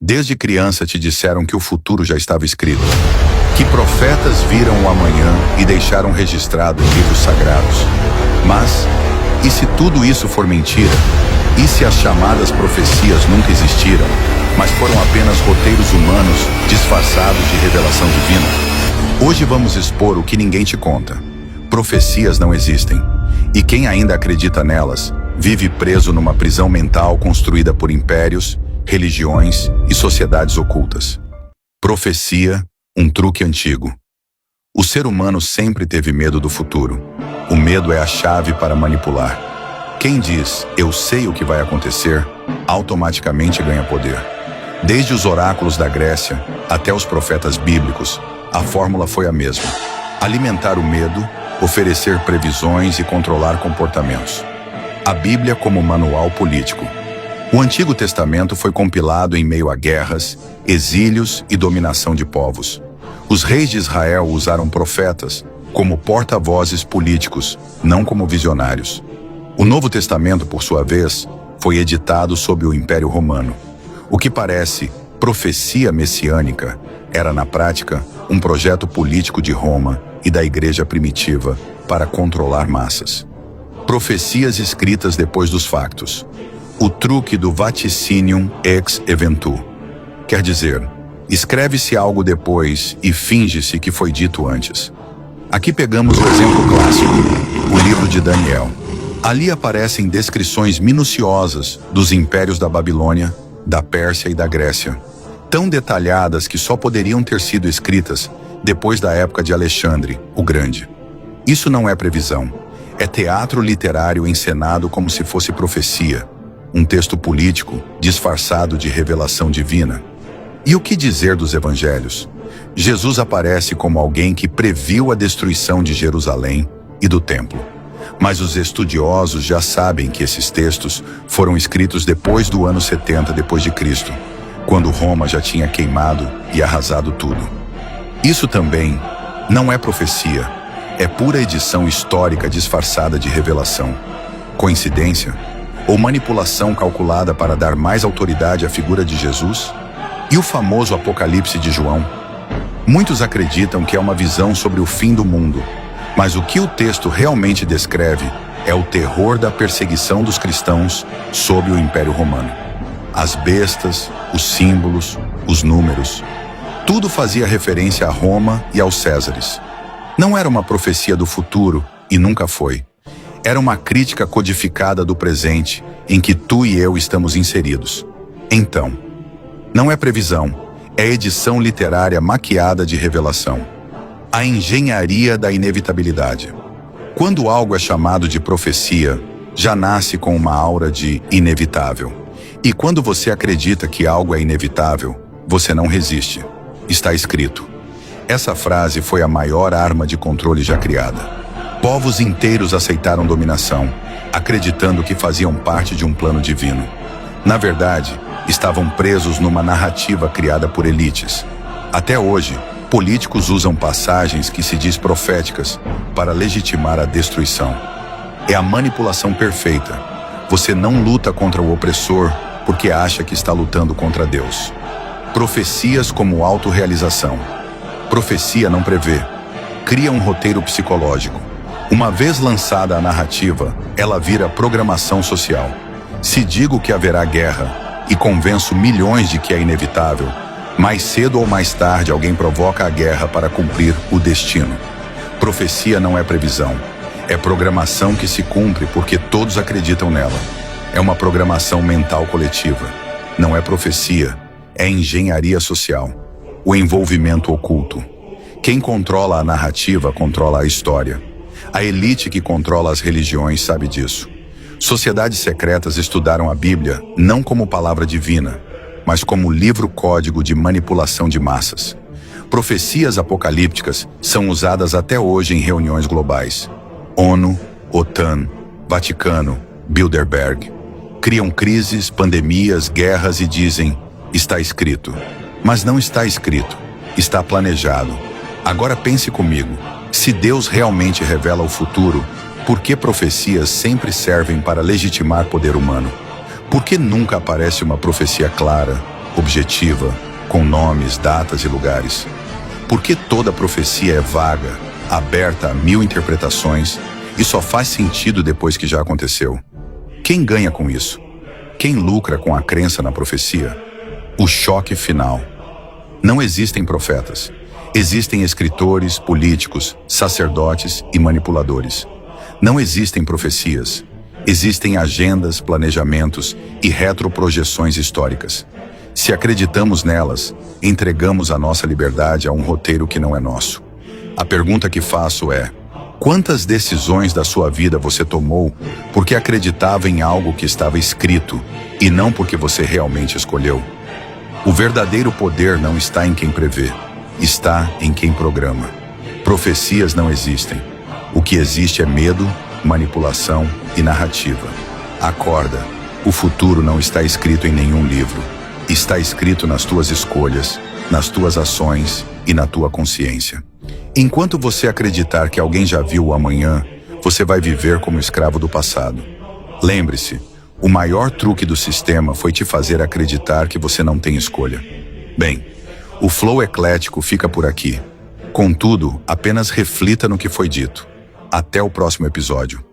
Desde criança te disseram que o futuro já estava escrito, que profetas viram o amanhã e deixaram registrado em livros sagrados. Mas, e se tudo isso for mentira? E se as chamadas profecias nunca existiram, mas foram apenas roteiros humanos disfarçados de revelação divina? Hoje vamos expor o que ninguém te conta. Profecias não existem, e quem ainda acredita nelas vive preso numa prisão mental construída por impérios, religiões e sociedades ocultas. Profecia, um truque antigo. O ser humano sempre teve medo do futuro. O medo é a chave para manipular. Quem diz, eu sei o que vai acontecer, automaticamente ganha poder. Desde os oráculos da Grécia até os profetas bíblicos, a fórmula foi a mesma. Alimentar o medo, oferecer previsões e controlar comportamentos. A Bíblia como manual político. O Antigo Testamento foi compilado em meio a guerras, exílios e dominação de povos. Os reis de Israel usaram profetas como porta-vozes políticos, não como visionários. O Novo Testamento, por sua vez, foi editado sob o Império Romano. O que parece profecia messiânica era, na prática, um projeto político de Roma e da Igreja primitiva para controlar massas. Profecias escritas depois dos factos. O truque do vaticinium ex eventu. Quer dizer, escreve-se algo depois e finge-se que foi dito antes. Aqui pegamos o exemplo clássico, o livro de Daniel. Ali aparecem descrições minuciosas dos impérios da Babilônia, da Pérsia e da Grécia, tão detalhadas que só poderiam ter sido escritas depois da época de Alexandre, o Grande. Isso não é previsão, é teatro literário encenado como se fosse profecia, um texto político disfarçado de revelação divina. E o que dizer dos evangelhos? Jesus aparece como alguém que previu a destruição de Jerusalém e do templo. Mas os estudiosos já sabem que esses textos foram escritos depois do ano 70 d.C., quando Roma já tinha queimado e arrasado tudo. Isso também não é profecia, é pura edição histórica disfarçada de revelação. Coincidência? Ou manipulação calculada para dar mais autoridade à figura de Jesus? E o famoso Apocalipse de João? Muitos acreditam que é uma visão sobre o fim do mundo, mas o que o texto realmente descreve é o terror da perseguição dos cristãos sob o Império Romano. As bestas, os símbolos, os números, tudo fazia referência a Roma e aos Césares. Não era uma profecia do futuro, e nunca foi. Era uma crítica codificada do presente, em que tu e eu estamos inseridos. Então, não é previsão, é edição literária maquiada de revelação. A engenharia da inevitabilidade. Quando algo é chamado de profecia, já nasce com uma aura de inevitável. E quando você acredita que algo é inevitável, você não resiste. Está escrito. Essa frase foi a maior arma de controle já criada. Povos inteiros aceitaram dominação, acreditando que faziam parte de um plano divino. Na verdade, estavam presos numa narrativa criada por elites. Até hoje, políticos usam passagens que se diz proféticas para legitimar a destruição. É a manipulação perfeita. Você não luta contra o opressor porque acha que está lutando contra Deus. Profecias como autorrealização. Profecia não prevê. Cria um roteiro psicológico. Uma vez lançada a narrativa, ela vira programação social. Se digo que haverá guerra e convenço milhões de que é inevitável, mais cedo ou mais tarde alguém provoca a guerra para cumprir o destino. Profecia não é previsão. É programação que se cumpre porque todos acreditam nela. É uma programação mental coletiva. Não é profecia, é engenharia social. O envolvimento oculto. Quem controla a narrativa controla a história. A elite que controla as religiões sabe disso. Sociedades secretas estudaram a Bíblia não como palavra divina, mas como livro-código de manipulação de massas. Profecias apocalípticas são usadas até hoje em reuniões globais. ONU, OTAN, Vaticano, Bilderberg. Criam crises, pandemias, guerras e dizem, está escrito. Mas não está escrito, está planejado. Agora pense comigo, se Deus realmente revela o futuro, por que profecias sempre servem para legitimar poder humano? Por que nunca aparece uma profecia clara, objetiva, com nomes, datas e lugares? Por que toda profecia é vaga, aberta a 1000 interpretações e só faz sentido depois que já aconteceu? Quem ganha com isso? Quem lucra com a crença na profecia? O choque final. Não existem profetas. Existem escritores, políticos, sacerdotes e manipuladores. Não existem profecias. Existem agendas, planejamentos e retroprojeções históricas. Se acreditamos nelas, entregamos a nossa liberdade a um roteiro que não é nosso. A pergunta que faço é: quantas decisões da sua vida você tomou porque acreditava em algo que estava escrito e não porque você realmente escolheu? O verdadeiro poder não está em quem prevê, está em quem programa. Profecias não existem. O que existe é medo, manipulação e narrativa. Acorda, o futuro não está escrito em nenhum livro. Está escrito nas tuas escolhas, nas tuas ações e na tua consciência. Enquanto você acreditar que alguém já viu o amanhã, você vai viver como escravo do passado. Lembre-se, o maior truque do sistema foi te fazer acreditar que você não tem escolha. Bem, o Flow Eclético fica por aqui. Contudo, apenas reflita no que foi dito. Até o próximo episódio.